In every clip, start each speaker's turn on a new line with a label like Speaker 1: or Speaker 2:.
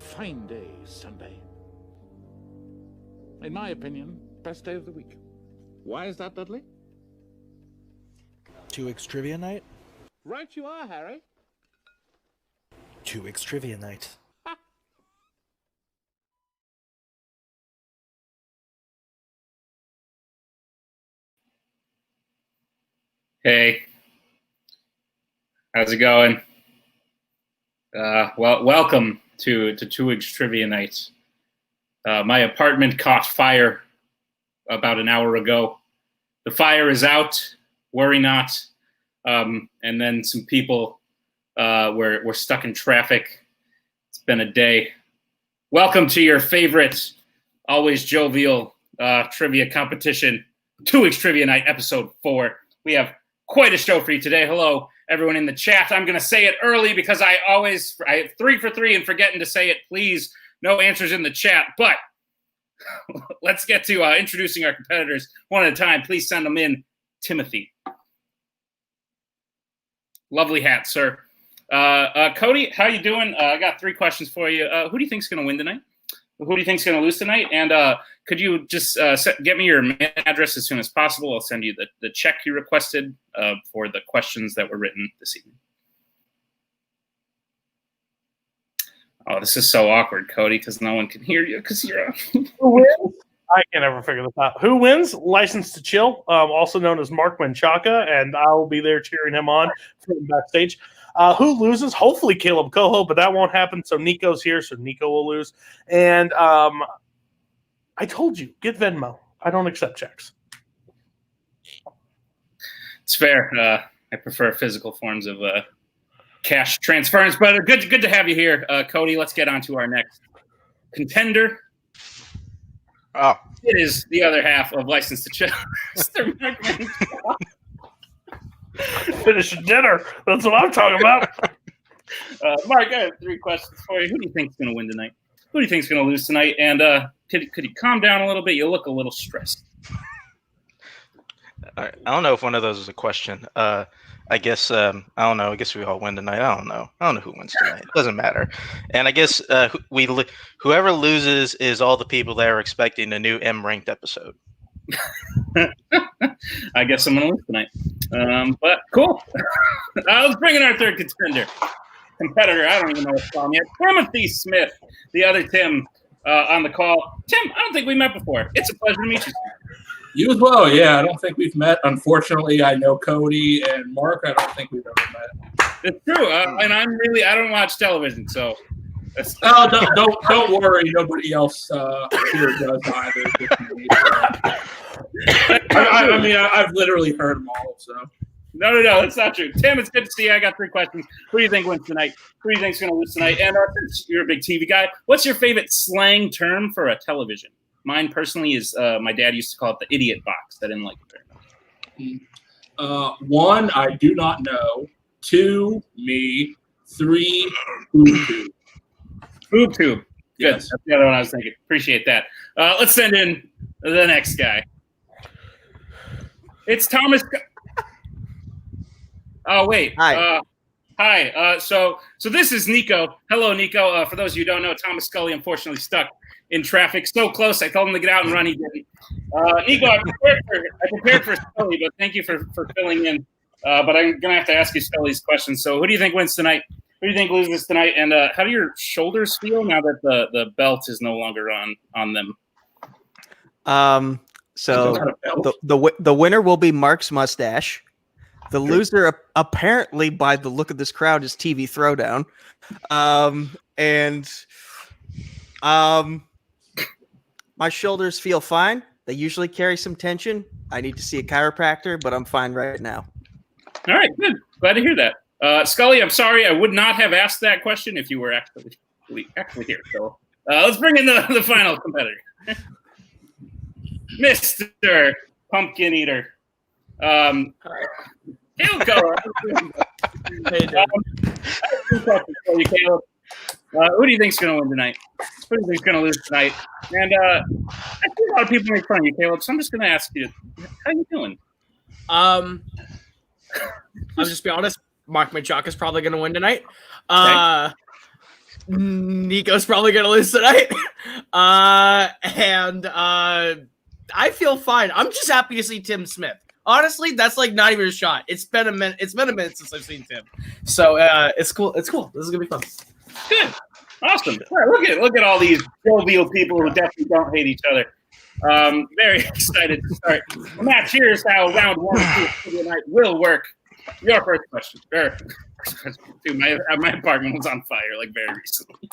Speaker 1: fine day, Sunday. In my opinion, best day of the week. Why is that, Dudley?
Speaker 2: 2X Trivia Night?
Speaker 1: Right you are, Harry.
Speaker 2: 2X Trivia Night.
Speaker 3: Hey, how's it going? Welcome to 2X Trivia Night. My apartment caught fire about an hour ago. The fire is out, worry not. And then some people were stuck in traffic. It's been a day. Welcome to your favorite, always jovial trivia competition, 2X Trivia Night, episode 4. We have quite a show for you today. Hello, everyone in the chat. I'm going to say it early because I have 3 for 3 and forgetting to say it. Please, no answers in the chat. But let's get to introducing our competitors one at a time. Please send them in. Timothy. Lovely hat, sir. Cody, how you doing? I got 3 questions for you. Who do you think's going to win tonight? Who do you think's going to lose tonight? And could you just get me your mail address as soon as possible? I'll send you the check you requested for the questions that were written this evening. Oh, this is so awkward, Cody, because no one can hear you because you're
Speaker 4: Who wins? I can never figure this out. Who wins? License to Chill, also known as Mark Menchaca, and I will be there cheering him on from backstage. Who loses? Hopefully Kaleb Koho, but that won't happen. So Nico's here, so Nico will lose. And I told you, get Venmo. I don't accept checks.
Speaker 3: It's fair. I prefer physical forms of cash transference, but good to have you here, Cody. Let's get on to our next contender.
Speaker 5: Oh,
Speaker 3: it is the other half of License to Chill, Mr. Mark Menchaca.
Speaker 4: Finish dinner. That's what I'm talking about.
Speaker 3: Mark, I have 3 questions for you. Who do you think's going to win tonight? Who do you think's going to lose tonight? And could you calm down a little bit? You look a little stressed.
Speaker 5: I don't know if one of those is a question. I guess I don't know. I guess we all win tonight. I don't know who wins tonight. It doesn't matter. And I guess whoever loses is all the people that are expecting a new M-ranked episode.
Speaker 3: I guess I'm going to lose tonight. But cool. Let's bring in our 3rd competitor. I don't even know what to call him yet. Timothy Smith, the other Tim on the call. Tim, I don't think we met before. It's a pleasure to meet you.
Speaker 6: You as well, yeah. I don't think we've met. Unfortunately, I know Cody and Mark. I don't think we've ever met.
Speaker 3: It's true, and I don't watch television, so.
Speaker 6: Oh, don't worry. Nobody else here does either. I mean, I've literally heard them all. So.
Speaker 3: No, that's not true. Tim, it's good to see you. I got 3 questions. Who do you think wins tonight? Who do you think's going to lose tonight? And since you're a big TV guy, what's your favorite slang term for a television? Mine personally is my dad used to call it the idiot box. I didn't like it very much. 1, I do not know. 2, me. 3, boob tube. Boob tube. Good. Yes. That's the other one I was thinking. Appreciate that. Let's send in the next guy. It's Thomas. Oh, wait.
Speaker 7: Hi.
Speaker 3: Hi. So this is Nico. Hello, Nico. For those of you who don't know, Thomas Scully unfortunately stuck in traffic so close. I told him to get out and run. He didn't. Nico, I prepared for Scully, but thank you for filling in. But I'm going to have to ask you Scully's question. So who do you think wins tonight? Who do you think loses tonight? And how do your shoulders feel now that the belt is no longer on them?
Speaker 7: So the winner will be Mark's mustache. The loser, apparently, by the look of this crowd, is TV Throwdown. My shoulders feel fine. They usually carry some tension. I need to see a chiropractor, but I'm fine right now.
Speaker 3: All right, good. Glad to hear that. Scully, I'm sorry. I would not have asked that question if you were actually here. So let's bring in the final competitor. Mr. Pumpkin Eater. Kaleb Koho. Who do you think's going to win tonight? Who do you think's going to lose tonight? And I think a lot of people make fun of you, Kaleb, so I'm just going to ask you, how you doing?
Speaker 8: I'll just be honest. Mark Menchaca is probably going to win tonight.
Speaker 2: Nico's probably gonna lose tonight. I feel fine. I'm just happy to see Tim Smith. Honestly, that's like not even a shot. It's been a minute since I've seen Tim. So it's cool. It's cool. This is gonna be fun.
Speaker 3: Good. Awesome. All right, look at all these jovial people who definitely don't hate each other. Very excited to start. Matt, here's how round 1 of the night will work. Your first question. My apartment was on fire like very recently.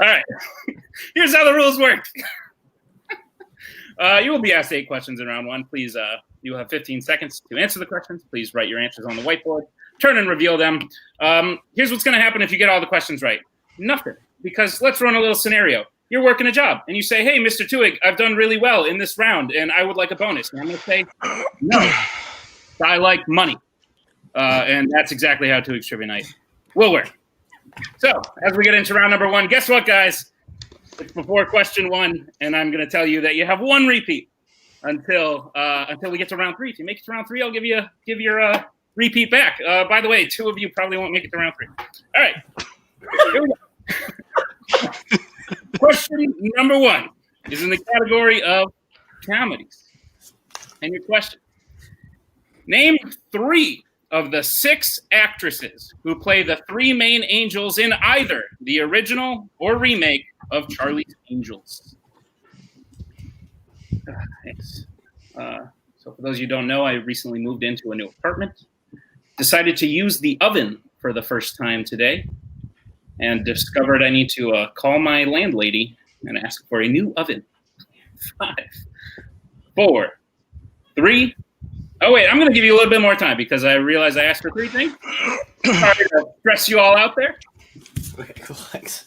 Speaker 3: All right. Here's how the rules work. You will be asked 8 questions in round 1. Please, you have 15 seconds to answer the questions. Please write your answers on the whiteboard. Turn and reveal them. Here's what's going to happen if you get all the questions right. Nothing. Because let's run a little scenario. You're working a job, and you say, hey, Mr. Twohig, I've done really well in this round, and I would like a bonus. And I'm going to say, no. I like money. And that's exactly how Twohig's Trivia Night will work. So, as we get into round number 1, guess what, guys? It's before question 1, and I'm going to tell you that you have 1 repeat until we get to round 3. If you make it to round 3, I'll give your repeat back. By the way, 2 of you probably won't make it to round 3. All right. Here we go. Question number 1 is in the category of comedies. And your question: name 3 of the 6 actresses who play the 3 main angels in either the original or remake of Charlie's Angels. Thanks. So for those of you who don't know, I recently moved into a new apartment. Decided to use the oven for the first time today. And discovered I need to call my landlady and ask for a new oven. 5, 4, 3. Oh, wait, I'm going to give you a little bit more time because I realized I asked for 3 things. Sorry to stress you all out there.
Speaker 2: Okay, cool. Thanks.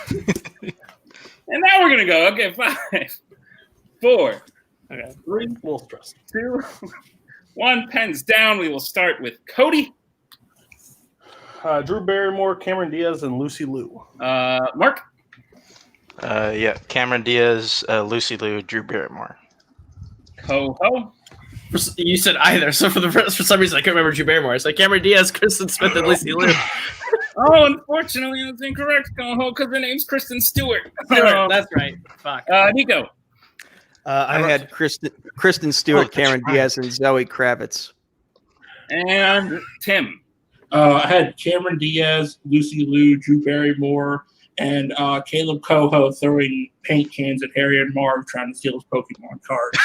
Speaker 3: And now we're going to go. Okay, 5, 4,
Speaker 4: Okay.
Speaker 3: 3,
Speaker 4: A little stressed.
Speaker 3: 2, 1. Pens down. We will start with Cody.
Speaker 4: Drew Barrymore, Cameron Diaz, and Lucy Liu.
Speaker 3: Mark.
Speaker 5: Yeah, Cameron Diaz, Lucy Liu, Drew Barrymore.
Speaker 3: Koho.
Speaker 2: You said either, so for some reason I couldn't remember Drew Barrymore. It's like Cameron Diaz, Kristen Smith, and Lucy Liu.
Speaker 3: Oh, unfortunately, that's incorrect, Koho, because her name's Kristen Stewart.
Speaker 2: That's right. Fuck.
Speaker 3: Nico.
Speaker 7: I had Kristen Stewart, Cameron Diaz, and Zoe Kravitz.
Speaker 3: And Tim.
Speaker 6: I had Cameron Diaz, Lucy Liu, Drew Barrymore, and Kaleb Koho throwing paint cans at Harry and Marv trying to steal his Pokemon cards.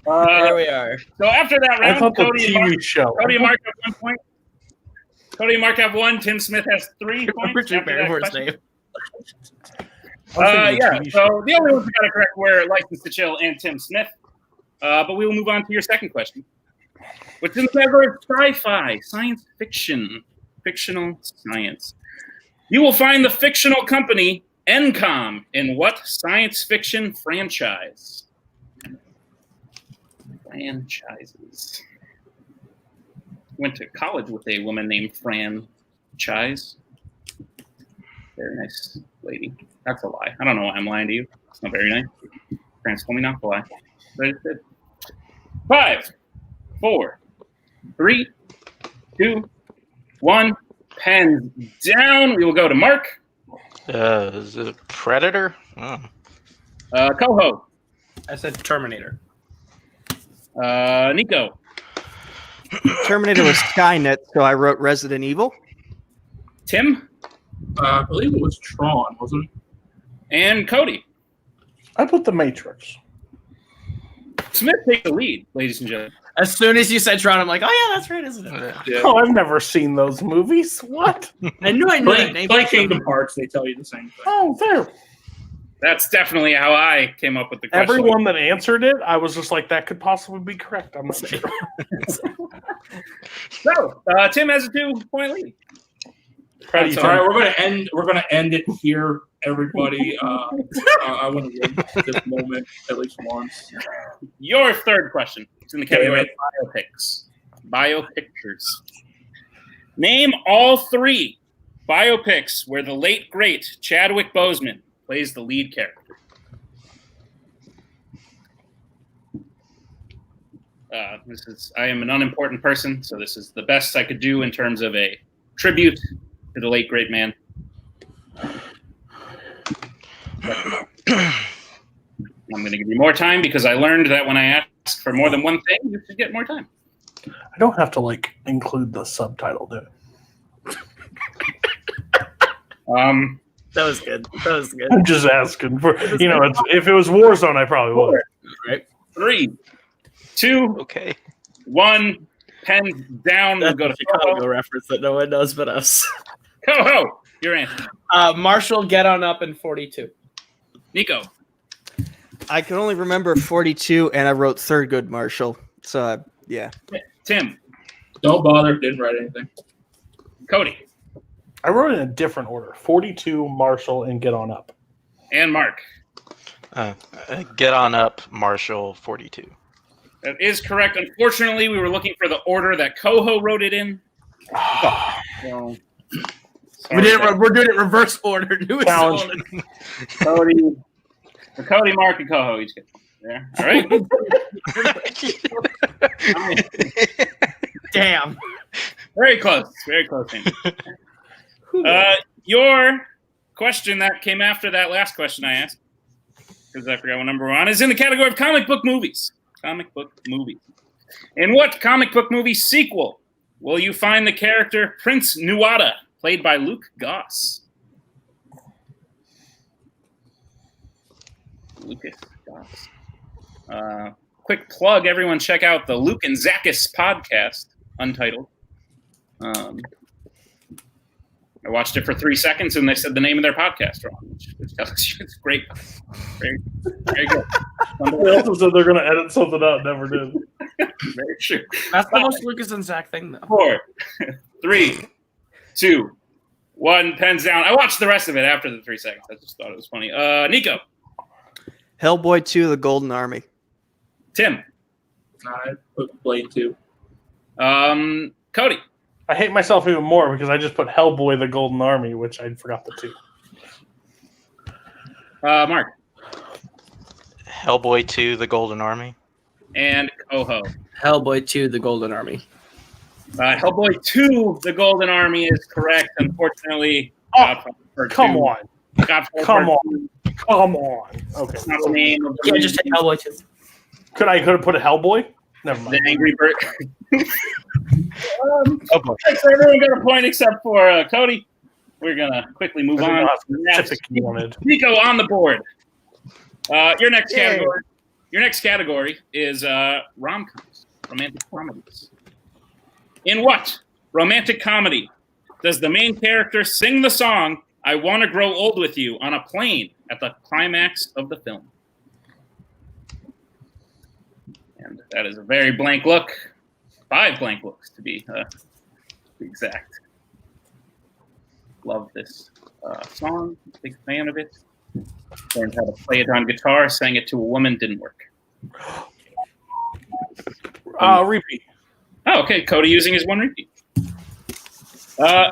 Speaker 2: There we are.
Speaker 3: So after that
Speaker 4: I
Speaker 3: round,
Speaker 4: thought the
Speaker 3: Cody and Mark
Speaker 4: TV show.
Speaker 3: have 1 point. Cody and Mark have 1. Tim Smith has 3 points.
Speaker 2: Drew
Speaker 3: after that
Speaker 2: Barrymore's
Speaker 3: question.
Speaker 2: name.
Speaker 3: Yeah, so the only ones we got to correct were License to Chill and Tim Smith. But we will move on to your second question. What's in the category of sci-fi, science fiction, fictional science? You will find the fictional company NCOM in what science fiction franchise? Franchises. Went to college with a woman named Fran Chise. Very nice lady. That's a lie. I don't know why I'm lying to you. It's not very nice. Fran's told me not to lie. But it's good. 5, 4, 3, 2, 1. Pens down. We will go to Mark.
Speaker 5: Is it Predator? Oh.
Speaker 3: Koho.
Speaker 2: I said Terminator.
Speaker 3: Nico.
Speaker 7: Terminator was Skynet, so I wrote Resident Evil.
Speaker 3: Tim.
Speaker 6: I believe it was Tron, wasn't it?
Speaker 3: And Cody.
Speaker 4: I put The Matrix.
Speaker 3: Smith take the lead, ladies and gentlemen.
Speaker 2: As soon as you said Tron, I'm like, oh yeah, that's right, isn't it?
Speaker 3: Yeah.
Speaker 4: Oh, I've never seen those movies. What?
Speaker 2: I knew that name.
Speaker 6: Play Kingdom Hearts, they tell you the same thing.
Speaker 4: Oh, there.
Speaker 3: That's definitely how I came up with the question.
Speaker 4: Everyone that answered it, I was just like, that could possibly be correct. I'm not sure.
Speaker 3: So, Tim has a 2-point lead.
Speaker 6: All right, we're gonna end it here, everybody. I want to live this moment at least once.
Speaker 3: Your third question is in the category of biopics. Biopictures. Name all 3 biopics where the late great Chadwick Boseman plays the lead character. I am an unimportant person, so this is the best I could do in terms of a tribute to the late great man. I'm going to give you more time because I learned that when I ask for more than one thing, you should get more time.
Speaker 4: I don't have to include the subtitle, do I?
Speaker 2: That was good. That was good.
Speaker 4: I'm just asking for if it was Warzone, I probably would.
Speaker 2: Right.
Speaker 3: 3, 2,
Speaker 5: Okay.
Speaker 3: 1. Pens down. We'll
Speaker 2: That's
Speaker 3: go
Speaker 2: a
Speaker 3: to
Speaker 2: Chicago
Speaker 3: Koho.
Speaker 2: reference that no one knows but us.
Speaker 3: Koho, your answer.
Speaker 2: Marshall, get on up in 42.
Speaker 3: Nico.
Speaker 7: I can only remember 42, and I wrote Thurgood Marshall. So, yeah.
Speaker 3: Tim.
Speaker 6: Don't bother. Didn't write anything.
Speaker 3: Cody.
Speaker 4: I wrote it in a different order. 42, Marshall, and get on up.
Speaker 3: And Mark.
Speaker 5: Get on up, Marshall 42.
Speaker 3: That is correct. Unfortunately, we were looking for the order that Koho wrote it in. So,
Speaker 2: We're doing it reverse order. Newest
Speaker 4: Challenge.
Speaker 2: order.
Speaker 3: Cody, Mark, and Koho each get there. All right.
Speaker 2: Damn.
Speaker 3: Very close. Very close. Your question that came after that last question I asked, because I forgot what number we're on, is in the category of comic book movies. Comic book movies. In what comic book movie sequel will you find the character Prince Nuada, played by Luke Goss? Lucas Goss. Quick plug, everyone check out the Luke and Zachus podcast, Untitled. I watched it for 3 seconds and they said the name of their podcast wrong, which tells you it's great. Very, very good.
Speaker 4: They also said they're going to edit something out. Never did.
Speaker 3: Very true.
Speaker 2: That's the most Lucas and Zach thing, though.
Speaker 3: 4, 3, 2, 1. Pens down. I watched the rest of it after the 3 seconds. I just thought it was funny. Nico.
Speaker 7: Hellboy 2, The Golden Army.
Speaker 3: Tim.
Speaker 6: I put Blade 2.
Speaker 3: Cody.
Speaker 4: I hate myself even more because I just put Hellboy, The Golden Army, which I forgot the 2.
Speaker 3: Mark.
Speaker 5: Hellboy 2, The Golden Army.
Speaker 3: And Koho.
Speaker 2: Hellboy 2, The Golden Army.
Speaker 3: Hellboy 2, The Golden Army is correct. Unfortunately,
Speaker 4: Come on. Come on. Okay.
Speaker 3: Not the name of the
Speaker 2: Yeah, just take Hellboy 2.
Speaker 4: Could I have put a Hellboy? Never mind.
Speaker 3: The Angry Bird. So everyone got a point except for Cody. We're gonna quickly move
Speaker 4: I didn't
Speaker 3: on.
Speaker 4: know how specific you wanted.
Speaker 3: Nico on the board. Your next category. Your next category is rom-coms, romantic comedies. In what romantic comedy does the main character sing the song "I Want to Grow Old with You" on a plane at the climax of the film? And that is a very blank look. 5 blank looks to be exact. Love this song. Big fan of it. Learned how to play it on guitar. Sang it to a woman. Didn't work.
Speaker 4: Repeat.
Speaker 3: Oh, okay. Cody using his one repeat.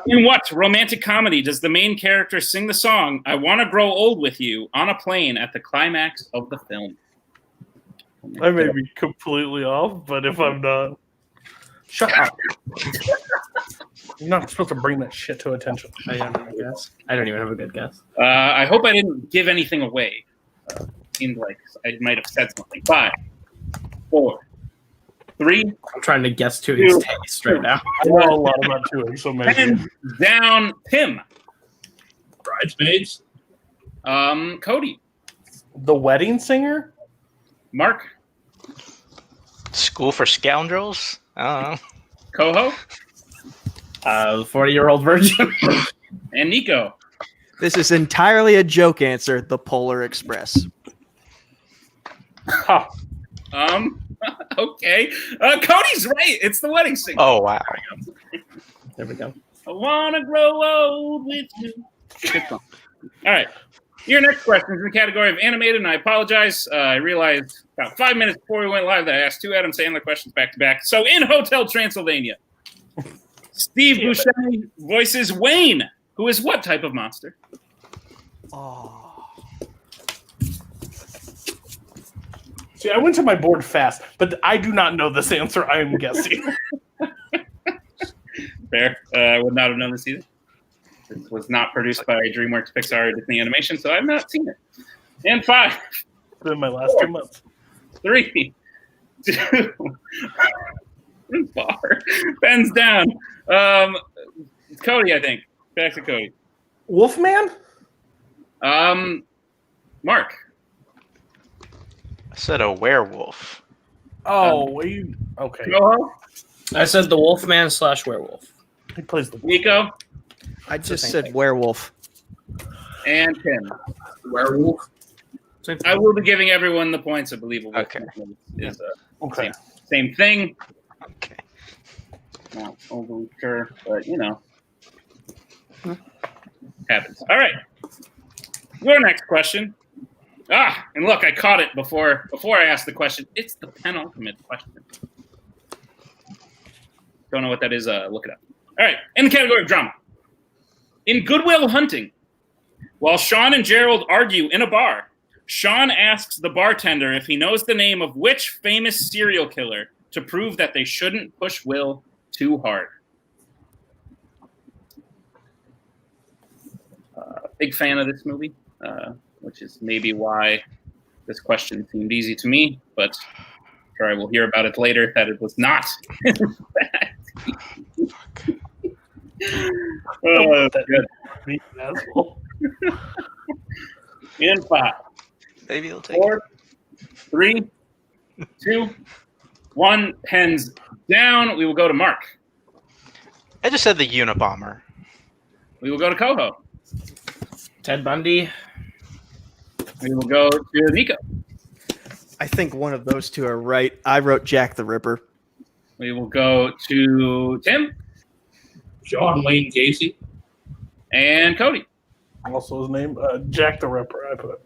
Speaker 3: In what romantic comedy does the main character sing the song "I Want to Grow Old with You" on a plane at the climax of the film?
Speaker 4: I may be completely off, but if I'm not, shut up. You're not supposed to bring that shit to attention.
Speaker 2: I don't have a guess. I don't even have a good guess.
Speaker 3: I hope I didn't give anything away. Seemed like I might have said something. 5, 4, 3.
Speaker 2: I'm trying to guess to his taste right now.
Speaker 4: I know a lot about doing so maybe.
Speaker 3: Pen down, Tim.
Speaker 6: Bridesmaids.
Speaker 3: Cody.
Speaker 4: The Wedding Singer?
Speaker 3: Mark.
Speaker 5: School for Scoundrels? I don't know.
Speaker 3: Koho.
Speaker 2: The 40-year-old virgin.
Speaker 3: And Nico.
Speaker 7: This is entirely a joke answer, The Polar Express.
Speaker 4: Huh.
Speaker 3: Okay. Cody's right. It's The Wedding Singer.
Speaker 5: Oh, wow.
Speaker 2: There we go.
Speaker 3: I want to grow old with you. Good song. All right. Your next question is in the category of animated, and I apologize. I realized about 5 minutes before we went live that I asked 2 Adam Sandler questions back to back. So in Hotel Transylvania, Steve Buscemi voices Wayne, who is what type of monster?
Speaker 7: Oh.
Speaker 4: See, I went to my board fast, but I do not know this answer. I am guessing.
Speaker 3: Fair. I would not have known this either. This was not produced by DreamWorks, Pixar, or Disney Animation, so I've not seen it. And 5,
Speaker 4: It's been my last 2 months.
Speaker 3: 3, 2, Barr. Pens down. It's Cody, I think. Back to Cody.
Speaker 4: Wolfman?
Speaker 3: Mark.
Speaker 5: I said a werewolf.
Speaker 4: Oh, okay.
Speaker 3: Koho.
Speaker 2: I said the Wolfman / werewolf.
Speaker 4: He plays the
Speaker 3: Nico.
Speaker 7: I just
Speaker 2: same
Speaker 7: said
Speaker 2: thing.
Speaker 7: werewolf.
Speaker 3: And Tim.
Speaker 6: Werewolf.
Speaker 3: I will be giving everyone the points. I believe.
Speaker 5: Okay.
Speaker 3: Is
Speaker 4: Okay.
Speaker 3: same thing.
Speaker 5: Okay.
Speaker 3: Not overly sure, but happens. All right. Your next question. And look, I caught it before I asked the question. It's the penultimate question. Don't know what that is. Look it up. All right. In the category of drama. In Good Will Hunting, while Sean and Gerald argue in a bar, Sean asks the bartender if he knows the name of which famous serial killer to prove that they shouldn't push Will too hard. Big fan of this movie, which is maybe why this question seemed easy to me, but I'm sure I will hear about it later that it was not. Good. In 5,
Speaker 5: Maybe he'll take
Speaker 3: 4, 3, 2, 1. Pens down. We will go to Mark.
Speaker 5: I just said the Unabomber.
Speaker 3: We will go to Koho.
Speaker 2: Ted Bundy.
Speaker 3: We will go to Nico.
Speaker 7: I think one of those two are right. I wrote Jack the Ripper.
Speaker 3: We will go to Tim
Speaker 6: John Wayne Gacy.
Speaker 3: and Cody.
Speaker 4: Also his name, Jack the Ripper, I put.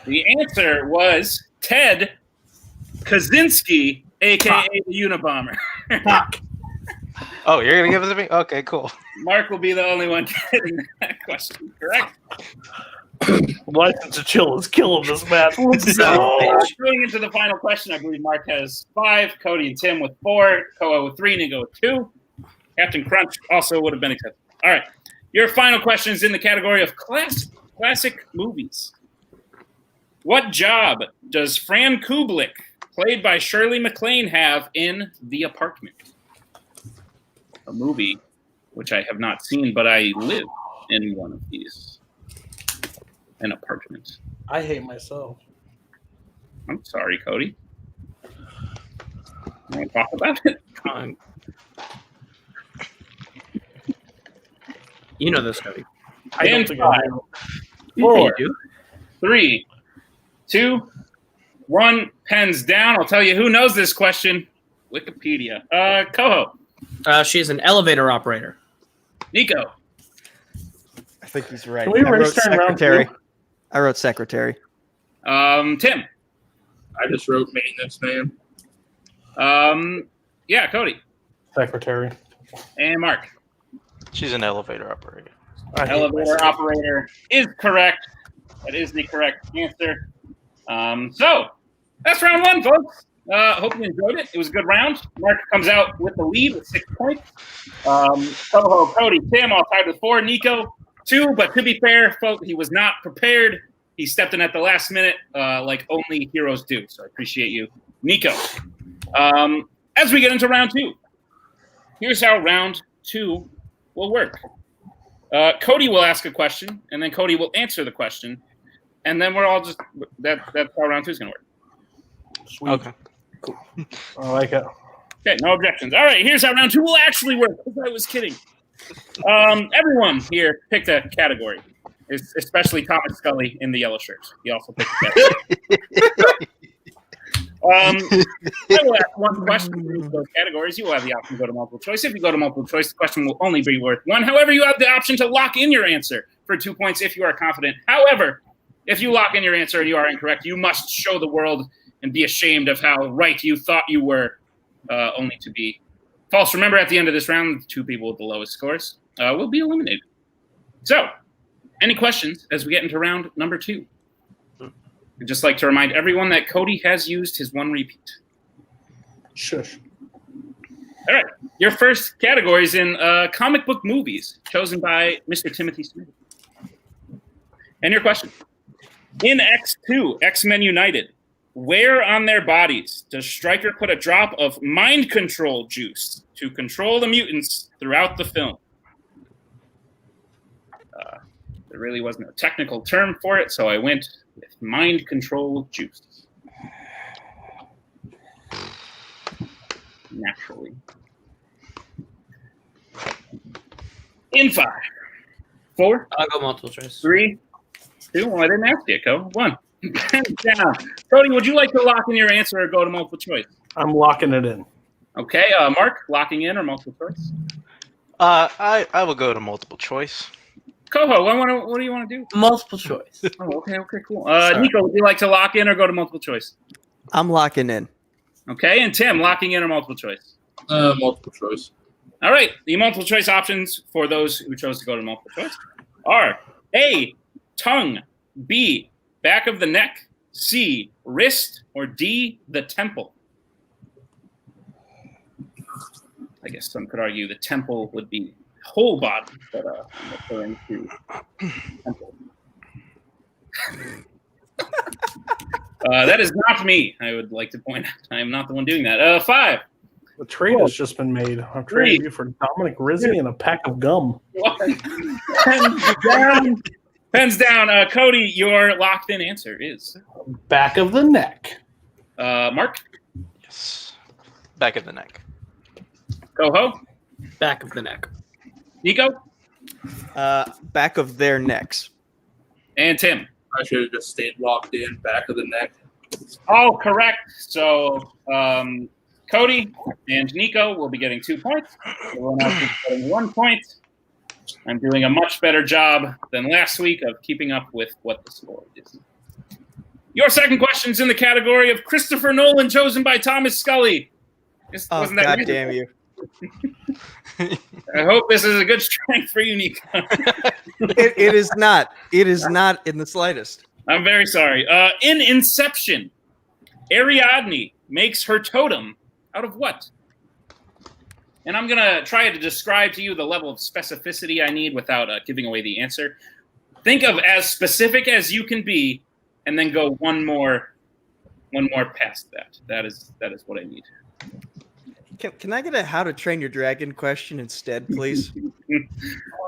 Speaker 3: The answer was Ted Kaczynski, a.k.a. the Unabomber.
Speaker 5: Oh, you're going to give it to me? Okay, cool.
Speaker 3: Mark will be the only one getting that question correct.
Speaker 4: License to Chill is killing this match. Let's
Speaker 3: So,
Speaker 4: go.
Speaker 3: going into the final question, I believe Mark has 5, Cody and Tim with 4, Koa with 3, Nico with 2. Captain Crunch also would have been accepted. All right. Your final question is in the category of classic movies. What job does Fran Kubelik, played by Shirley MacLaine, have in The Apartment? A movie which I have not seen, but I live in one of these. An apartment.
Speaker 4: I hate myself.
Speaker 3: I'm sorry, Cody. Want to talk about it?
Speaker 2: You know this, Cody.
Speaker 4: I don't
Speaker 3: And
Speaker 4: think
Speaker 3: 5,
Speaker 4: I do.
Speaker 3: 4, 3, 2, 1. Pens down. I'll tell you who knows this question. Wikipedia. Koho.
Speaker 2: She's an elevator operator.
Speaker 3: Nico.
Speaker 7: I think he's right.
Speaker 4: Can we
Speaker 7: I wrote
Speaker 4: race turn round
Speaker 7: secretary.
Speaker 4: 2?
Speaker 7: I wrote secretary.
Speaker 3: Tim.
Speaker 6: I just wrote maintenance man.
Speaker 3: Yeah, Cody.
Speaker 4: Secretary.
Speaker 3: And Mark.
Speaker 5: She's an elevator operator.
Speaker 4: I hate
Speaker 3: Elevator
Speaker 4: myself.
Speaker 3: operator is correct. That is the correct answer. So that's round 1, folks. Hope you enjoyed it. It was a good round. Mark comes out with the lead with 6 points. Koho, Cody, Tim all tied with 4. Nico 2. But to be fair, folks, he was not prepared. He stepped in at the last minute, like only heroes do. So I appreciate you, Nico. As we get into round 2, here's how round 2 will work. Cody will ask a question, and then Cody will answer the question, and then we're all just that's how round 2 is going to work.
Speaker 4: Sweet.
Speaker 5: Okay.
Speaker 4: I like it.
Speaker 3: Okay, no objections. All right, here's how round 2 will actually work. I was kidding. Everyone here picked a category, especially Thomas Scully in the yellow shirt. He also picked a category. I will ask one question for each of those categories. You will have the option to go to multiple choice. If you go to multiple choice, the question will only be worth 1. However, you have the option to lock in your answer for 2 points if you are confident. However, if you lock in your answer and you are incorrect, you must show the world and be ashamed of how right you thought you were, only to be false. Remember, at the end of this round, the 2 people with the lowest scores will be eliminated. So, any questions as we get into round number 2? I'd just like to remind everyone that Cody has used his 1 repeat.
Speaker 4: Shush.
Speaker 3: All right. Your first category is in comic book movies, chosen by Mr. Timothy Smith. And your question. In X2, X-Men United, where on their bodies does Stryker put a drop of mind control juice to control the mutants throughout the film? There really wasn't a technical term for it, so I went with mind control juice. Naturally. In 5, 4,
Speaker 2: I'll go multiple choice.
Speaker 3: 3, 2. Well, I didn't ask you, Co. 1. Down. Cody, would you like to lock in your answer or go to multiple choice?
Speaker 4: I'm locking it in.
Speaker 3: Okay, Mark, locking in or multiple choice?
Speaker 5: I will go to multiple choice.
Speaker 3: Koho, what do you want to do?
Speaker 2: Multiple choice.
Speaker 3: Oh, okay, cool. Nico, would you like to lock in or go to multiple choice?
Speaker 7: I'm locking in.
Speaker 3: Okay, and Tim, locking in or multiple choice?
Speaker 6: Multiple choice.
Speaker 3: All right, the multiple choice options for those who chose to go to multiple choice are A, tongue, B, back of the neck, C, wrist, or D, the temple. I guess some could argue the temple would be whole body, but I'm referring to temple. That is not me. I would like to point out I am not the one doing that. 5.
Speaker 4: The trade has just been made. I'm trading you for Dominic Rizzi and a pack of gum.
Speaker 3: Pens down. Cody, your locked-in answer is
Speaker 4: back of the neck.
Speaker 3: Mark?
Speaker 5: Yes. Back of the neck.
Speaker 3: Koho?
Speaker 2: Back of the neck.
Speaker 3: Nico?
Speaker 7: Back of their necks.
Speaker 3: And Tim?
Speaker 6: I should have just stayed locked in, back of the neck.
Speaker 3: Oh, correct. So Cody and Nico will be getting 2 points. Everyone else is getting 1 point. I'm doing a much better job than last week of keeping up with what the score is. Your second question is in the category of Christopher Nolan, chosen by Thomas Scully.
Speaker 7: Oh, God damn you.
Speaker 3: I hope this is a good strength for you, Nico.
Speaker 7: It is not. It is not in the slightest.
Speaker 3: I'm very sorry. In Inception, Ariadne makes her totem out of what? And I'm going to try to describe to you the level of specificity I need without giving away the answer. Think of as specific as you can be, and then go one more past that. That is what I need.
Speaker 7: Can I get a How to Train Your Dragon question instead, please?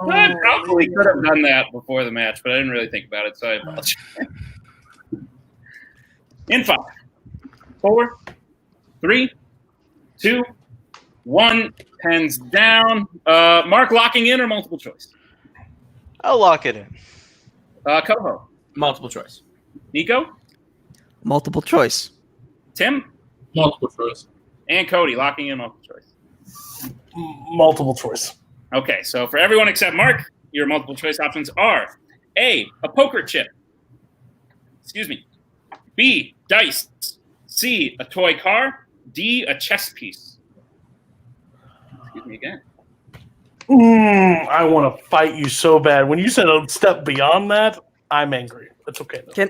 Speaker 3: I probably could have done that before the match, but I didn't really think about it, so I apologize. In 5, 4, 3, 2, 1. Pens down. Mark, locking in or multiple choice?
Speaker 5: I'll lock it in.
Speaker 3: Koho?
Speaker 2: Multiple choice.
Speaker 3: Nico?
Speaker 7: Multiple choice.
Speaker 3: Tim?
Speaker 6: Multiple choice.
Speaker 3: And Cody, locking in multiple choice.
Speaker 4: Multiple choice.
Speaker 3: Okay, so for everyone except Mark, your multiple choice options are A, a poker chip. Excuse me. B, dice. C, a toy car. D, a chess piece. Excuse me again.
Speaker 4: I want to fight you so bad. When you said a step beyond that, I'm angry. That's okay, though.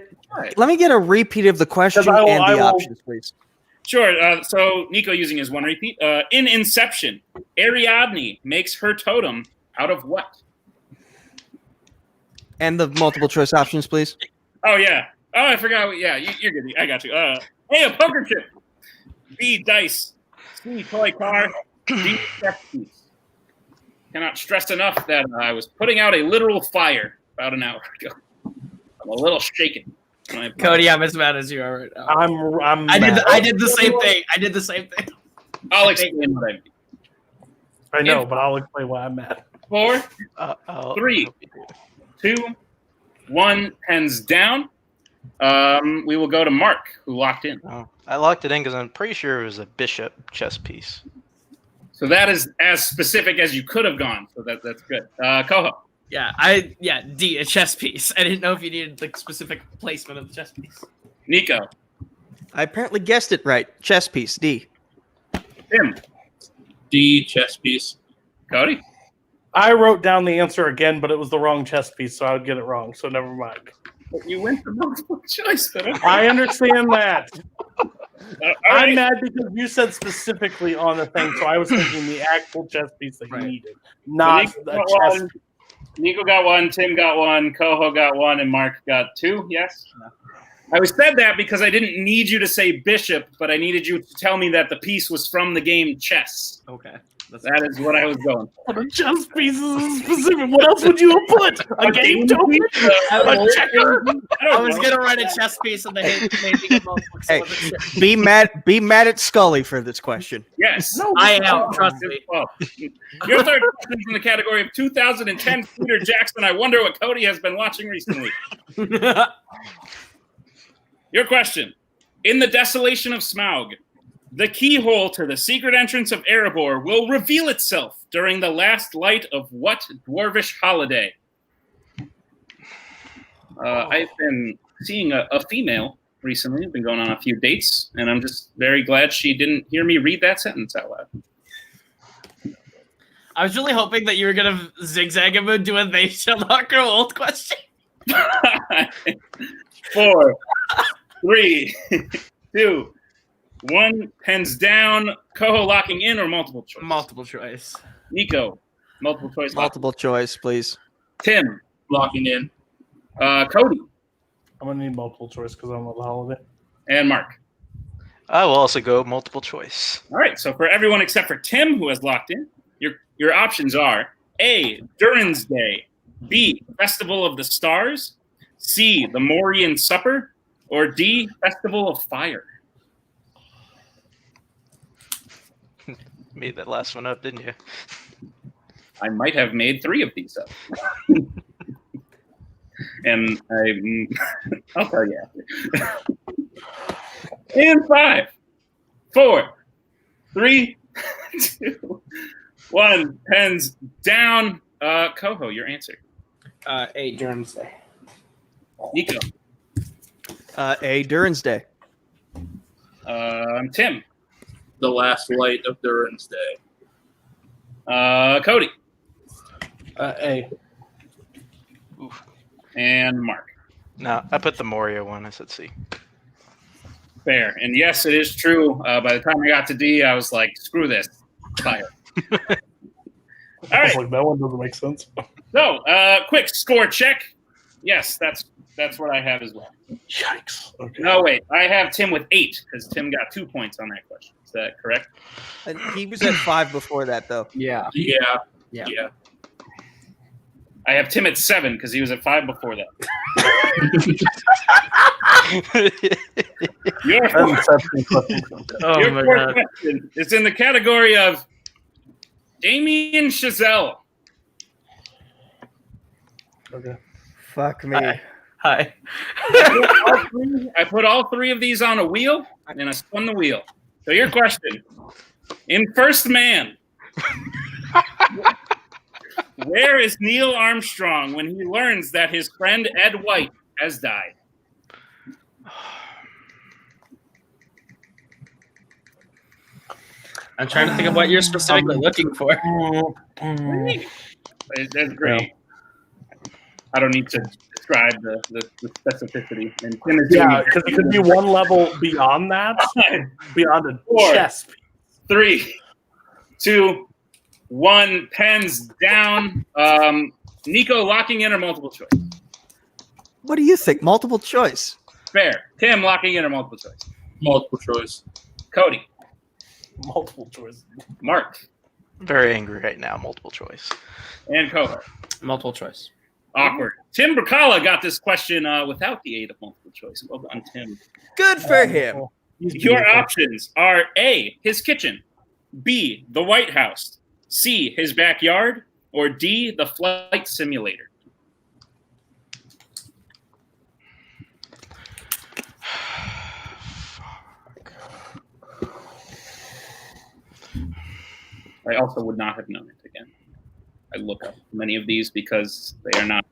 Speaker 7: Let me get a repeat of the question and the options, please.
Speaker 3: Sure. So Nico using his one repeat. In Inception, Ariadne makes her totem out of what?
Speaker 7: And the multiple choice options, please.
Speaker 3: Oh, yeah. Oh, I forgot. Yeah, you're good. I got you. A, a poker chip. B, dice. C, toy car. D, chess piece. Cannot stress enough that I was putting out a literal fire about an hour ago. I'm a little shaken.
Speaker 2: Cody, I'm as mad as you are right now.
Speaker 4: I
Speaker 2: did the same thing. I did the same thing.
Speaker 3: I'll explain what I mean.
Speaker 4: I know, but I'll explain why I'm mad.
Speaker 3: 4, 3, 2, 1. Pens down. We will go to Mark, who locked in.
Speaker 5: Oh, I locked it in because I'm pretty sure it was a bishop chess piece.
Speaker 3: So that is as specific as you could have gone. So that's good. Koho.
Speaker 2: Yeah, D, a chess piece. I didn't know if you needed the specific placement of the chess piece.
Speaker 3: Nico.
Speaker 7: I apparently guessed it right. Chess piece, D.
Speaker 3: Tim.
Speaker 6: D, chess piece.
Speaker 3: Cody.
Speaker 4: I wrote down the answer again, but it was the wrong chess piece, so I would get it wrong. So never mind.
Speaker 3: You went for multiple choice. But okay.
Speaker 4: I understand that.
Speaker 3: All
Speaker 4: I'm
Speaker 3: right.
Speaker 4: mad because you said specifically on the thing, so I was thinking the actual chess piece that you needed, not
Speaker 3: Nico
Speaker 4: a
Speaker 3: got
Speaker 4: chess.
Speaker 3: one. Nico got one, Tim got one, Koho got one, and Mark got two. Yes? I said that because I didn't need you to say bishop, but I needed you to tell me that the piece was from the game chess.
Speaker 2: Okay.
Speaker 3: That is what I was going for.
Speaker 4: What a chess piece is specific. What else would you have put? A game token? A checker?
Speaker 2: I was gonna write a chess piece and they hate multiplex.
Speaker 7: Hey, be mad at Scully for this question.
Speaker 3: Yes.
Speaker 4: No,
Speaker 2: I am. Trust me.
Speaker 3: Well, your third question is in the category of 2010 Peter Jackson. I wonder what Cody has been watching recently. Your question. In the desolation of Smaug, the keyhole to the secret entrance of Erebor will reveal itself during the last light of what dwarvish holiday? I've been seeing a female recently. I've been going on a few dates, and I'm just very glad she didn't hear me read that sentence out loud.
Speaker 2: I was really hoping that you were gonna zigzag him and do a "They shall not grow old" question.
Speaker 3: 4, 3, 2, 1. Pens down. Koho locking in or multiple choice?
Speaker 2: Multiple choice.
Speaker 3: Nico, multiple choice.
Speaker 7: Multiple choice, please.
Speaker 3: Tim,
Speaker 6: Locking in.
Speaker 3: Cody,
Speaker 4: I'm gonna need multiple choice because I'm on the holiday.
Speaker 3: and Mark.
Speaker 5: I will also go multiple choice.
Speaker 3: All right, so for everyone except for Tim, who has locked in, your options are A, Durin's Day, B, Festival of the Stars, C, the Morian Supper, or D, Festival of Fire.
Speaker 5: Made that last one up, didn't you?
Speaker 3: I might have made 3 of these up. And I'll tell you after. And 5, 4, 3, 2, 1. Pens down. Koho, your answer.
Speaker 2: A Durin's Day.
Speaker 3: Nico.
Speaker 7: A Durin's Day.
Speaker 3: Tim.
Speaker 6: The last light of Durin's Day.
Speaker 3: Cody.
Speaker 4: A.
Speaker 3: And Mark.
Speaker 5: No, I put the Moria one. I said C.
Speaker 3: Fair. And yes, it is true. By the time I got to D, I was like, screw this. Fire. All right.
Speaker 4: Like, that one doesn't make sense.
Speaker 3: So, quick score check. Yes, that's what I have as well.
Speaker 4: Yikes. Okay.
Speaker 3: No, wait. I have Tim with 8 because Tim got 2 points on that question. Is that correct?
Speaker 7: And he was at 5 before that, though.
Speaker 2: Yeah.
Speaker 6: Yeah.
Speaker 2: Yeah.
Speaker 3: I have Tim at 7 because he was at 5 before that. Your fourth question is in the category of Damien Chazelle.
Speaker 4: Okay.
Speaker 7: Fuck me.
Speaker 2: Hi.
Speaker 3: I put all 3 of these on a wheel, and I spun the wheel. So your question. In First Man, where is Neil Armstrong when he learns that his friend Ed White has died?
Speaker 2: I'm trying to think of what you're specifically looking for.
Speaker 3: That's great. I don't need to describe the specificity. And Tim is
Speaker 4: Yeah, because it could be one level beyond that, beyond a
Speaker 3: 4,
Speaker 4: chess.
Speaker 3: 3, 2, 1. Pens down. Nico locking in or multiple choice?
Speaker 7: What do you think? Multiple choice.
Speaker 3: Fair. Tim locking in or multiple choice?
Speaker 6: Multiple choice.
Speaker 3: Cody.
Speaker 4: Multiple choice.
Speaker 3: Mark.
Speaker 5: Very angry right now. Multiple choice.
Speaker 3: And Koho.
Speaker 2: Multiple choice.
Speaker 3: Awkward. Tim Brzakala got this question without the aid of multiple choice. Well done, Tim.
Speaker 7: Good for him.
Speaker 3: Your options are A, his kitchen, B, the White House, C, his backyard, or D, the flight simulator. I also would not have known it again. I look up many of these because they are not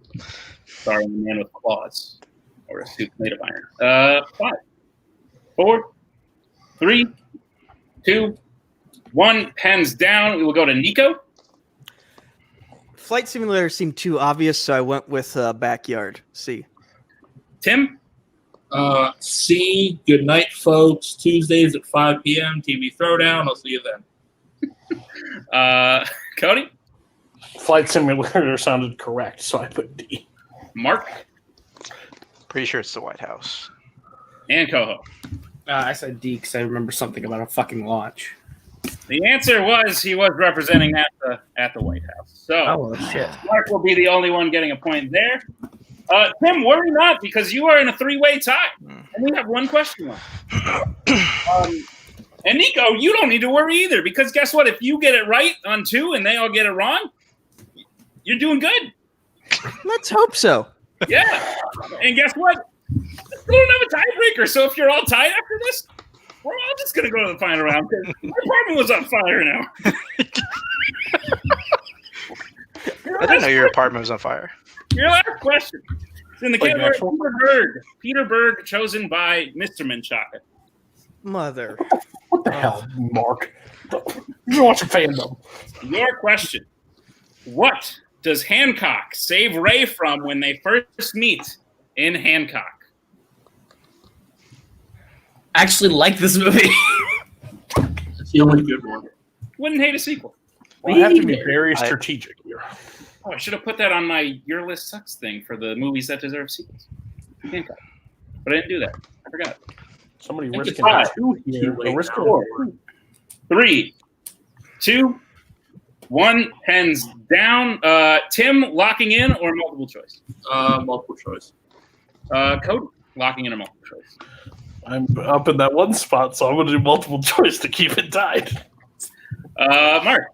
Speaker 3: starring a man with claws or a suit made of iron. 5, 4, 3, 2, 1. Pens down. We will go to Nico.
Speaker 7: Flight simulator seemed too obvious, so I went with backyard. C.
Speaker 3: Tim?
Speaker 6: C. Good night, folks. Tuesdays at 5 p.m. TV Throwdown. I'll see you then.
Speaker 3: Cody?
Speaker 4: Flight Simulator sounded correct, so I put D.
Speaker 3: Mark?
Speaker 5: Pretty sure it's the White House.
Speaker 3: And Koho?
Speaker 2: I said D because I remember something about a fucking launch.
Speaker 3: The answer was he was representing at the White House. So
Speaker 2: Oh, shit.
Speaker 3: Mark will be the only one getting a point there. Tim, worry not, because you are in a three-way tie, and we have one question left. And Nico, you don't need to worry either, because guess what? If you get it right on 2 and they all get it wrong, you're doing good.
Speaker 7: Let's hope so.
Speaker 3: Yeah. And guess what? We don't have a tiebreaker, so if you're all tied after this, we're all just going to go to the final round, because my apartment was on fire now.
Speaker 5: I didn't know your apartment was on fire.
Speaker 3: Your last question. It's in the category of Peter Berg. Peter Berg, chosen by Mr. Menchaca.
Speaker 7: Mother.
Speaker 4: What the hell, Mark? You're watching Fandom.
Speaker 3: Your question. What does Hancock save Ray from when they first meet in Hancock?
Speaker 2: I actually like this movie.
Speaker 6: It's the only good one.
Speaker 3: Wouldn't hate a sequel.
Speaker 4: We have to be very strategic here.
Speaker 3: Oh, I should have put that on my Your List Sucks thing for the movies that deserve sequels. Hancock. But I didn't do that. I forgot.
Speaker 4: Somebody
Speaker 6: Think
Speaker 4: risking
Speaker 6: it's
Speaker 4: a 2 here.
Speaker 6: too late
Speaker 4: Risking
Speaker 6: now.
Speaker 3: 3, 2, 1. Pens down. Tim, locking in or multiple choice?
Speaker 6: Multiple choice.
Speaker 3: Cody, locking in or multiple choice?
Speaker 4: I'm up in that one spot, so I'm going to do multiple choice to keep it tied.
Speaker 3: Mark.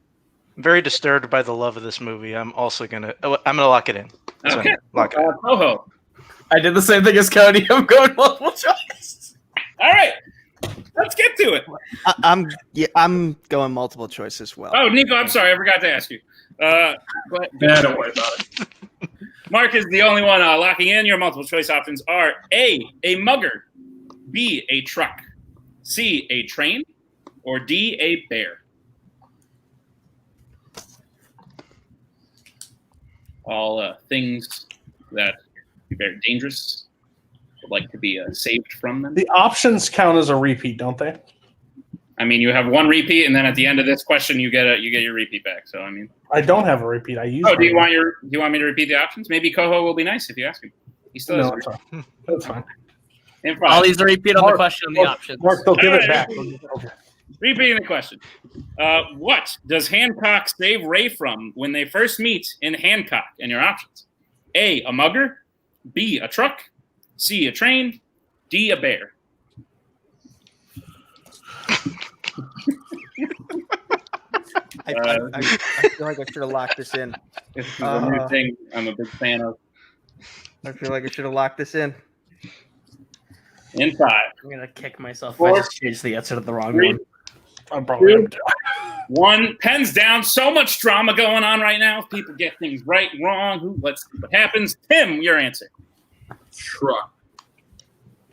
Speaker 5: I'm very disturbed by the love of this movie. I'm also gonna lock it in.
Speaker 3: Okay.
Speaker 5: Lock it in.
Speaker 3: Koho.
Speaker 2: I did the same thing as Cody. I'm going multiple choice.
Speaker 3: All right. Let's get to it.
Speaker 7: I'm going multiple choice as well.
Speaker 3: Oh, Nico, I'm sorry. I forgot to ask you. But
Speaker 6: Yeah, don't worry about it.
Speaker 3: Mark is the only one locking in. Your multiple choice options are A, mugger, B, a truck, C, a train, or D, a bear. All things that be very dangerous, would like to be saved from them.
Speaker 4: The options count as a repeat, don't they?
Speaker 3: I mean, you have one repeat, and then at the end of this question, you get your repeat back. So I mean,
Speaker 4: I don't have a repeat. I use.
Speaker 3: oh, do you want me to repeat the options? Maybe Koho will be nice if you ask him. He still has.
Speaker 4: No, that's fine. That's fine.
Speaker 3: In front.
Speaker 2: I'll use a repeat on the
Speaker 4: Mark,
Speaker 2: question and the options.
Speaker 4: Mark, they'll give
Speaker 3: All
Speaker 4: it
Speaker 3: right.
Speaker 4: back. Okay.
Speaker 3: Repeating the question. What does Hancock save Ray from when they first meet in Hancock? And your options. A mugger. B, a truck. C, a train. D, a bear.
Speaker 7: I feel like I should have locked this in.
Speaker 3: This is a new thing I'm a big fan of.
Speaker 7: I feel like I should have locked this in.
Speaker 3: In 5.
Speaker 2: I'm gonna kick myself if
Speaker 3: 4,
Speaker 2: I just changed the answer to the wrong
Speaker 3: 3,
Speaker 2: one.
Speaker 4: I'm probably going to
Speaker 3: 1. Pens down. So much drama going on right now. People get things right, wrong. Let's see what happens. Tim, your answer.
Speaker 6: Truck.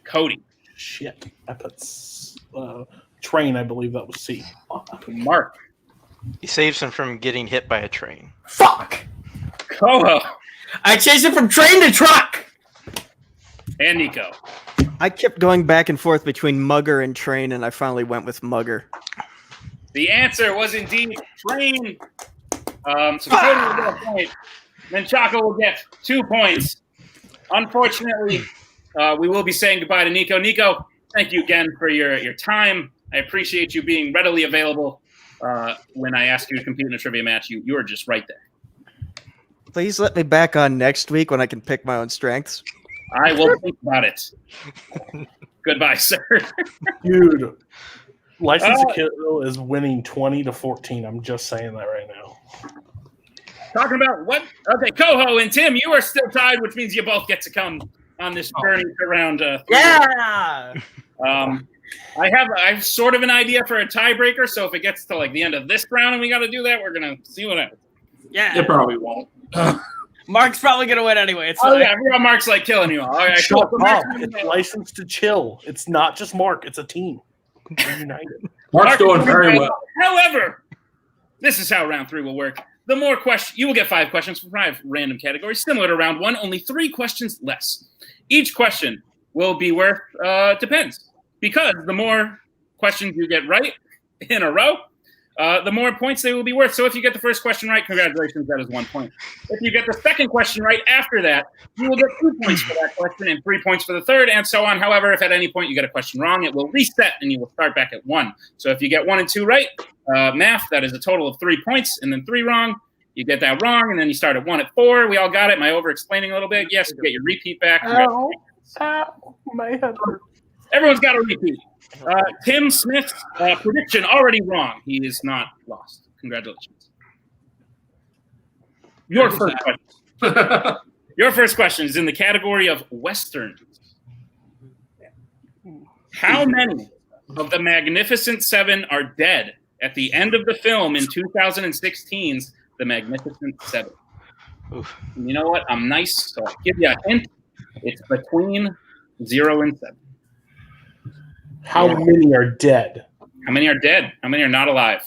Speaker 3: Cody.
Speaker 4: shit. I put train. I believe that was C.
Speaker 3: Mark.
Speaker 5: He saves him from getting hit by a train.
Speaker 2: Fuck!
Speaker 3: Koho.
Speaker 2: I changed it from train to truck!
Speaker 3: And Nico.
Speaker 7: I kept going back and forth between mugger and train, and I finally went with mugger.
Speaker 3: The answer was indeed train. So Cody will get a point. Then Chaco will get 2 points. Unfortunately, we will be saying goodbye to Nico. Nico, thank you again for your time. I appreciate you being readily available when I asked you to compete in a trivia match. You were just right there.
Speaker 7: Please let me back on next week when I can pick my own strengths.
Speaker 3: I will think about it. Goodbye, sir.
Speaker 4: Dude, License to Kill is winning 20-14. I'm just saying that right now.
Speaker 3: Talking about what? Okay, Koho and Tim, you are still tied, which means you both get to come on this journey to round 3.
Speaker 2: Yeah!
Speaker 3: I have sort of an idea for a tiebreaker, so if it gets to like the end of this round and we got to do that, we're gonna see what happens.
Speaker 2: Yeah.
Speaker 6: It probably won't.
Speaker 2: Mark's probably going to win anyway. It's
Speaker 3: Oh
Speaker 2: fine.
Speaker 3: yeah, I forgot Mark's like killing you all. All right,
Speaker 4: Shut
Speaker 3: cool.
Speaker 4: up. It's License to Chill. It's not just Mark. It's a team. We're united.
Speaker 6: Mark's doing very well.
Speaker 3: However, this is how round 3 will work. the more questions, you will get 5 questions from 5 random categories, similar to round 1, only 3 questions less. Each question will be worth, depends, because the more questions you get right in a row, the more points they will be worth. So if you get the first question right, congratulations, that is 1 point. If you get the second question right after that, you will get 2 points for that question and 3 points for the third, and so on. However, if at any point you get a question wrong, it will reset and you will start back at 1. So if you get 1 and 2 right, math, that is a total of 3 points, and then 3 wrong, you get that wrong, and then you start at 1 at 4. We all got it. Am I over-explaining a little bit? Yes, you get your repeat back.
Speaker 4: Ow, my head hurts.
Speaker 3: Everyone's got a repeat. Tim Smith's prediction already wrong. He is not lost. Congratulations. Your first question. Your first question is in the category of Westerns. How many of the Magnificent Seven are dead at the end of the film in 2016's The Magnificent Seven?
Speaker 5: Oof.
Speaker 3: You know what? I'm nice, so I'll give you a hint. It's between 0 and 7.
Speaker 4: How many are dead?
Speaker 3: How many are dead? How many are not alive?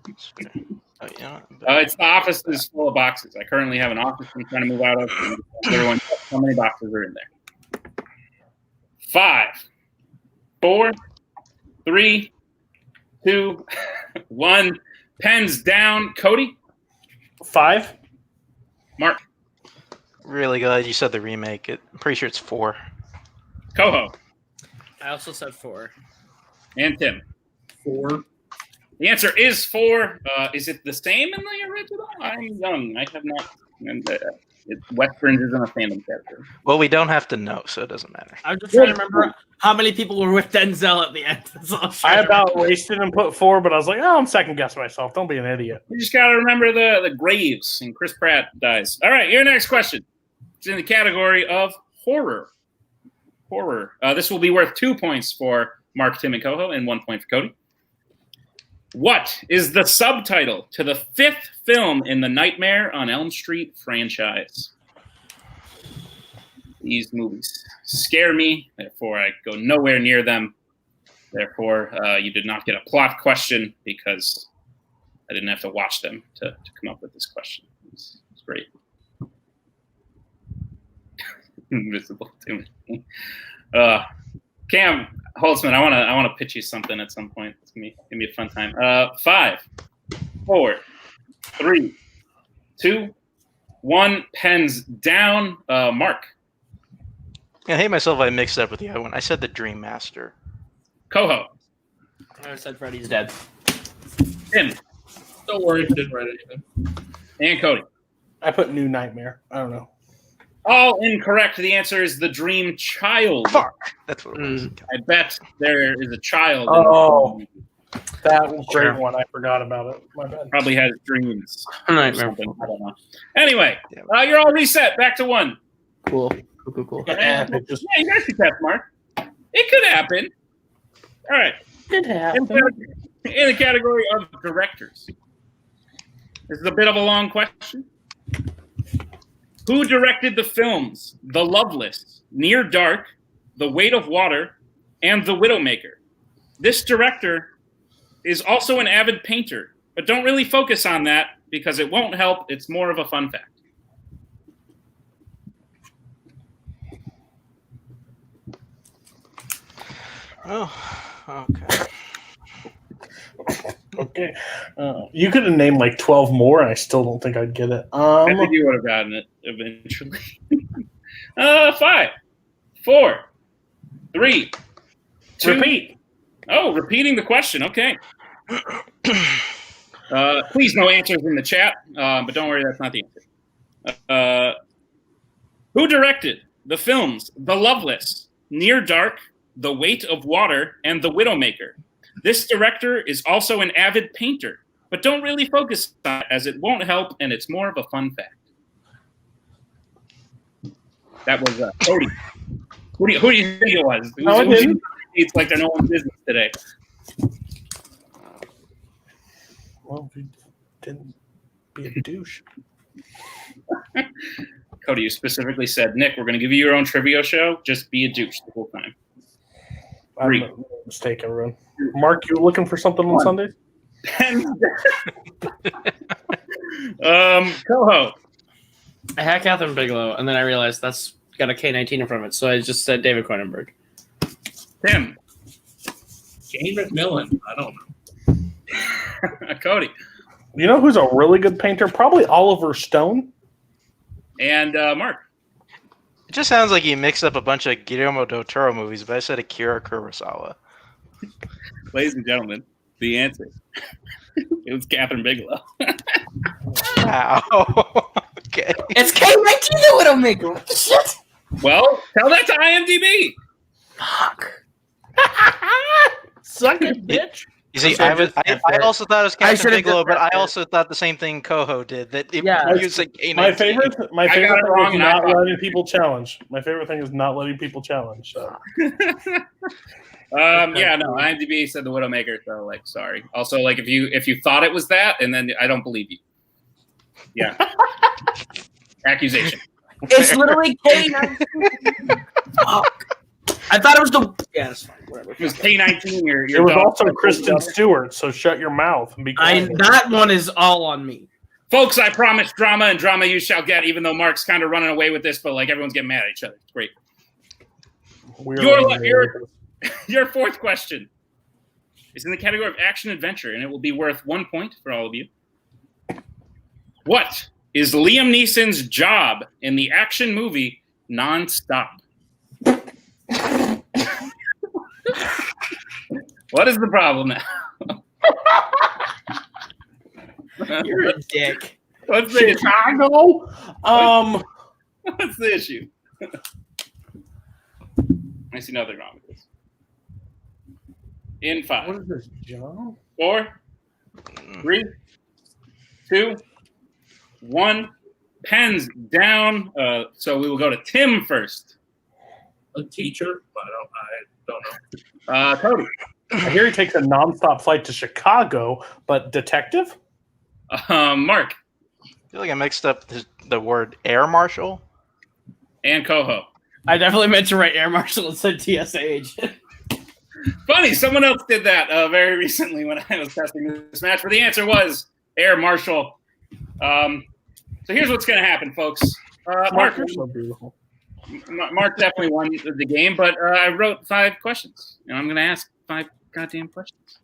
Speaker 3: It's the office is full of boxes. I currently have an office I'm trying to move out of. Everyone, how many boxes are in there? 5, 4, 3, 2, 1. Pens down. Cody?
Speaker 4: 5.
Speaker 3: Mark?
Speaker 5: Really glad you said the remake. I'm pretty sure it's 4.
Speaker 3: Koho?
Speaker 2: I also said 4.
Speaker 3: And Tim?
Speaker 6: 4.
Speaker 3: The answer is 4. Is it the same in the original? I'm young. I have not. And, Westerns isn't a fandom category.
Speaker 5: Well, we don't have to know, so it doesn't matter.
Speaker 2: I'm just trying to remember how many people were with Denzel at the end. That's all I'm
Speaker 4: I
Speaker 2: trying to
Speaker 4: about
Speaker 2: remember.
Speaker 4: wasted and put 4, but I was like, oh, I'm second guessing myself. Don't be an idiot.
Speaker 3: You just got to remember the graves, and Chris Pratt dies. All right, your next question. It's in the category of horror. Horror. This will be worth 2 points for Mark, Tim, and Koho, and 1 point for Cody. What is the subtitle to the 5th film in the Nightmare on Elm Street franchise? These movies scare me, therefore I go nowhere near them. Therefore, you did not get a plot question because I didn't have to watch them to come up with this question. It's great. Invisible to me. Cam Holtzman, I want to pitch you something at some point. It's gonna be a fun time. 5, 4, 3, 2, 1. Pens down. Mark.
Speaker 5: I hate myself. I mixed it up with the other one. I said the Dream Master.
Speaker 3: Koho.
Speaker 2: I said Freddy's dead.
Speaker 3: Tim.
Speaker 6: Don't worry, didn't write anything.
Speaker 3: And Cody.
Speaker 4: I put New Nightmare. I don't know.
Speaker 3: All incorrect. The answer is the Dream Child.
Speaker 5: Fuck. That's what it was.
Speaker 3: I bet there is a child.
Speaker 4: Oh.
Speaker 3: in
Speaker 4: That was a great
Speaker 2: Sure.
Speaker 4: one. I forgot about it. My bad.
Speaker 3: probably has dreams. or
Speaker 2: Nightmare.
Speaker 3: something. I don't know. Anyway, you're all reset. Back to 1.
Speaker 2: Cool. Cool.
Speaker 3: Yeah, you guys can test, Mark. It could happen. All right.
Speaker 2: It happened.
Speaker 3: In the category of directors. This is a bit of a long question. Who directed the films The Loveless, Near Dark, The Weight of Water, and The Widowmaker? This director is also an avid painter, but don't really focus on that because it won't help. It's more of a fun fact.
Speaker 5: Oh, okay.
Speaker 4: Okay. You could have named like 12 more, and I still don't think I'd get it.
Speaker 3: I think you would have gotten it eventually. 5, 4, 3, 2.
Speaker 4: Repeat.
Speaker 3: Oh, repeating the question. Okay. Please, no answers in the chat, but don't worry, that's not the answer. Who directed the films The Loveless, Near Dark, The Weight of Water, and The Widowmaker? This director is also an avid painter, but don't really focus on it as it won't help, and it's more of a fun fact. That was Cody. Who do you think it was? It's like they're no one's business today.
Speaker 4: Well, we didn't be a douche.
Speaker 3: Cody, you specifically said, Nick, we're going to give you your own trivia show. Just be a douche the whole time. 3,
Speaker 4: Mistake, everyone. Mark, you looking for something on Sundays?
Speaker 3: Koho.
Speaker 2: I had Catherine Bigelow, and then I realized that's got a K-19 in front of it, so I just said David Cronenberg.
Speaker 3: Tim.
Speaker 6: Jane McMillan. I don't know.
Speaker 3: Cody.
Speaker 4: You know who's a really good painter? Probably Oliver Stone.
Speaker 3: And Mark.
Speaker 5: It just sounds like you mixed up a bunch of Guillermo del Toro movies, but I said Akira Kurosawa.
Speaker 3: Ladies and gentlemen, the answer. It was Catherine Bigelow.
Speaker 5: Wow. Okay.
Speaker 2: It's K-19 the Widowmaker. What the shit?
Speaker 3: Well, tell that to IMDb.
Speaker 2: Fuck.
Speaker 4: Suck it, bitch.
Speaker 5: You see, I also thought it was Catherine Bigelow, but I also thought the same thing Koho did. That it was like
Speaker 4: my favorite thing is not letting people challenge. My favorite thing is not letting people challenge. So.
Speaker 3: Yeah, no, IMDb said the Widowmaker, so like, sorry. Also, like, if you thought it was that, and then I don't believe you. Yeah. Accusation.
Speaker 2: It's literally K-19. Fuck. I thought it was the. Yeah, that's fine. Whatever.
Speaker 3: It was K-19.
Speaker 4: It was also Kristen Stewart, so shut your mouth and be quiet.
Speaker 2: That one is all on me.
Speaker 3: Folks, I promise drama, and drama you shall get, even though Mark's kind of running away with this, but like everyone's getting mad at each other. It's great. Your fourth question is in the category of action-adventure, and it will be worth 1 point for all of you. What is Liam Neeson's job in the action movie Non-Stop? What is the problem now?
Speaker 2: You're a dick.
Speaker 3: What's the
Speaker 4: Chicago?
Speaker 3: What's the issue? I see nothing wrong with this. In 5.
Speaker 4: What is this, John?
Speaker 3: 4, 3, 2, 1. Pens down. So we will go to Tim first.
Speaker 6: A teacher? I don't know.
Speaker 3: Cody.
Speaker 4: I hear he takes a nonstop flight to Chicago, but detective?
Speaker 3: Mark.
Speaker 5: I feel like I mixed up the word air marshal.
Speaker 3: And Koho.
Speaker 2: I definitely meant to write air marshal and said TSA agent.
Speaker 3: Funny, someone else did that very recently when I was testing this match, but the answer was air marshal. So here's what's going to happen, folks. Mark,
Speaker 4: so beautiful.
Speaker 3: Mark definitely won the game, but I wrote 5 questions, and I'm going to ask 5 goddamn questions.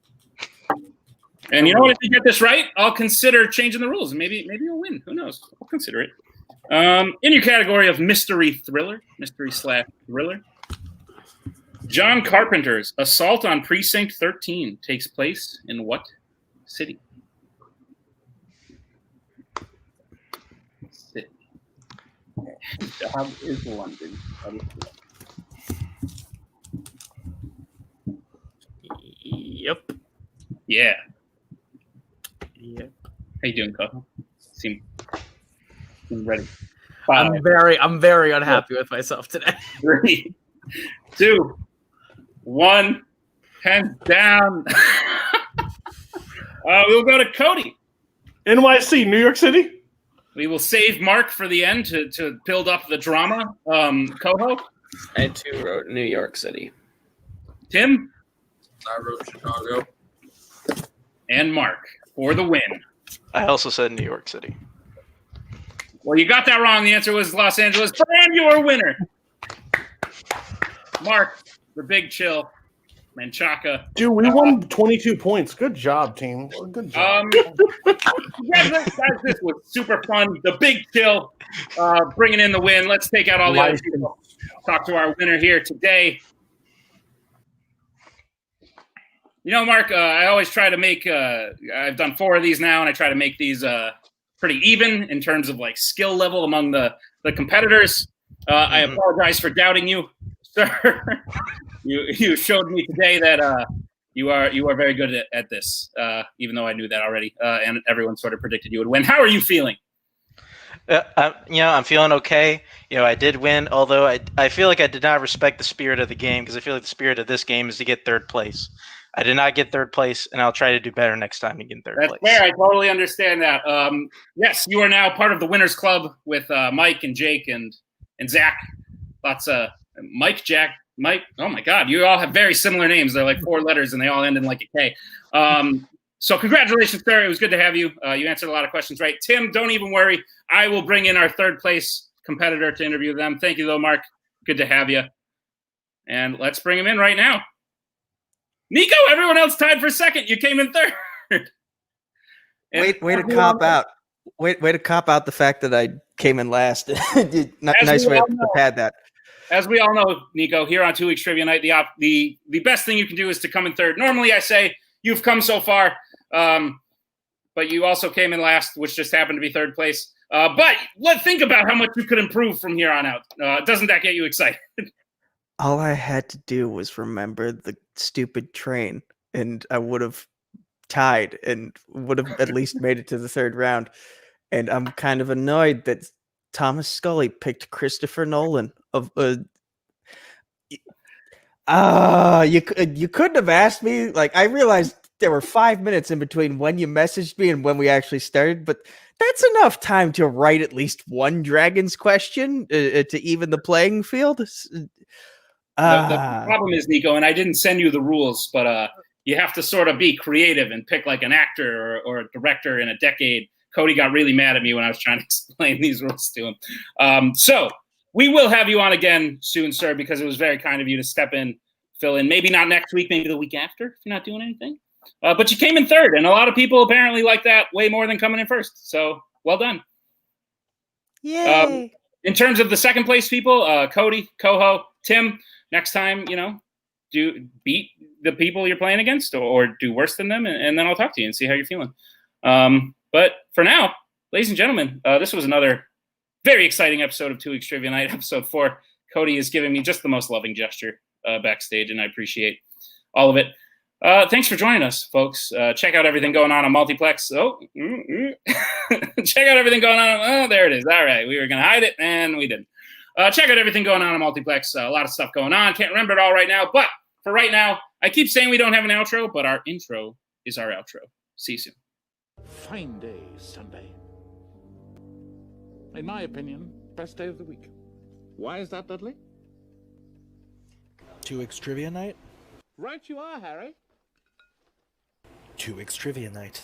Speaker 3: And you know what? If you get this right, I'll consider changing the rules, and maybe you'll win. Who knows? I'll consider it. In your category of mystery/thriller, John Carpenter's Assault on Precinct 13 takes place in what city? Job is London.
Speaker 2: Yep.
Speaker 3: Yeah. Yep. How you doing, Koho? Seem ready. 5.
Speaker 2: I'm very unhappy with myself today.
Speaker 3: 3, 2, 1. Pen down. We'll go to Cody.
Speaker 4: NYC, New York City?
Speaker 3: We will save Mark for the end to build up the drama. Koho?
Speaker 2: I too wrote New York City.
Speaker 3: Tim?
Speaker 6: I wrote Chicago.
Speaker 3: And Mark for the win.
Speaker 5: I also said New York City.
Speaker 3: Well, you got that wrong. The answer was Los Angeles. And your winner. Mark, the big chill. Menchaca.
Speaker 4: Dude, we won 22 points. Good job, team. Good job.
Speaker 3: Guys, this was super fun. The big chill, bringing in the win. Let's take out all the other people. Talk to our winner here today. You know, Mark, I always try to make I've done 4 of these now, and I try to make these pretty even in terms of like skill level among the competitors. I apologize for doubting you, sir. You showed me today that you are very good at this, even though I knew that already, and everyone sort of predicted you would win. How are you feeling?
Speaker 5: I'm feeling okay. I did win, although I feel like I did not respect the spirit of the game, because I feel like the spirit of this game is to get 3rd place. I did not get 3rd place, and I'll try to do better next time to get 3rd place.
Speaker 3: That's fair. I totally understand that. Yes, you are now part of the Winners Club with Mike and Jake and Zach. Lots of Mike, Jack, Mike. Oh my God, you all have very similar names. They're like 4 letters and they all end in like a K. So congratulations, sir. It was good to have you. You answered a lot of questions right. Tim, don't even worry. I will bring in our 3rd place competitor to interview them. Thank you, though, Mark. Good to have you. And let's bring him in right now. Nico, everyone else tied for 2nd. You came in 3rd.
Speaker 7: Way to cop out. Way to cop out the fact that I came in last. Nice way to pad that.
Speaker 3: As we all know, Nico, here on 2 Weeks Trivia Night, the best thing you can do is to come in 3rd. Normally, I say you've come so far, but you also came in last, which just happened to be 3rd place. But let's think about how much you could improve from here on out. Doesn't that get you excited?
Speaker 7: All I had to do was remember the stupid train, and I would have tied and would have at least made it to the 3rd round. And I'm kind of annoyed that Thomas Scully picked Christopher Nolan. You couldn't have asked me. Like, I realized there were 5 minutes in between when you messaged me and when we actually started, but that's enough time to write at least one Dragons question to even the playing field.
Speaker 3: The problem is, Nico, and I didn't send you the rules, but you have to sort of be creative and pick like an actor or a director in a decade. Cody got really mad at me when I was trying to explain these rules to him. So we will have you on again soon, sir, because it was very kind of you to step in, fill in. Maybe not next week, maybe the week after, if you're not doing anything. But you came in 3rd, and a lot of people apparently like that way more than coming in 1st. So well done.
Speaker 7: Yay!
Speaker 3: In terms of the 2nd place people, Cody, Koho, Tim, next time, do beat the people you're playing against or do worse than them, and then I'll talk to you and see how you're feeling. But for now, ladies and gentlemen, this was another very exciting episode of 2 Weeks Trivia Night, episode 4. Cody is giving me just the most loving gesture backstage, and I appreciate all of it. Thanks for joining us, folks. Check out everything going on Multiplex. Check out everything going on. Oh, there it is. All right. We were going to hide it, and we didn't. Check out everything going on Multiplex. A lot of stuff going on. Can't remember it all right now, but for right now, I keep saying we don't have an outro, but our intro is our outro. See you soon.
Speaker 1: Fine day, Sunday. In my opinion, best day of the week. Why is that, Dudley?
Speaker 8: 2 Weeks Trivia Night?
Speaker 1: Right you are, Harry.
Speaker 8: 2 Weeks Trivia Night.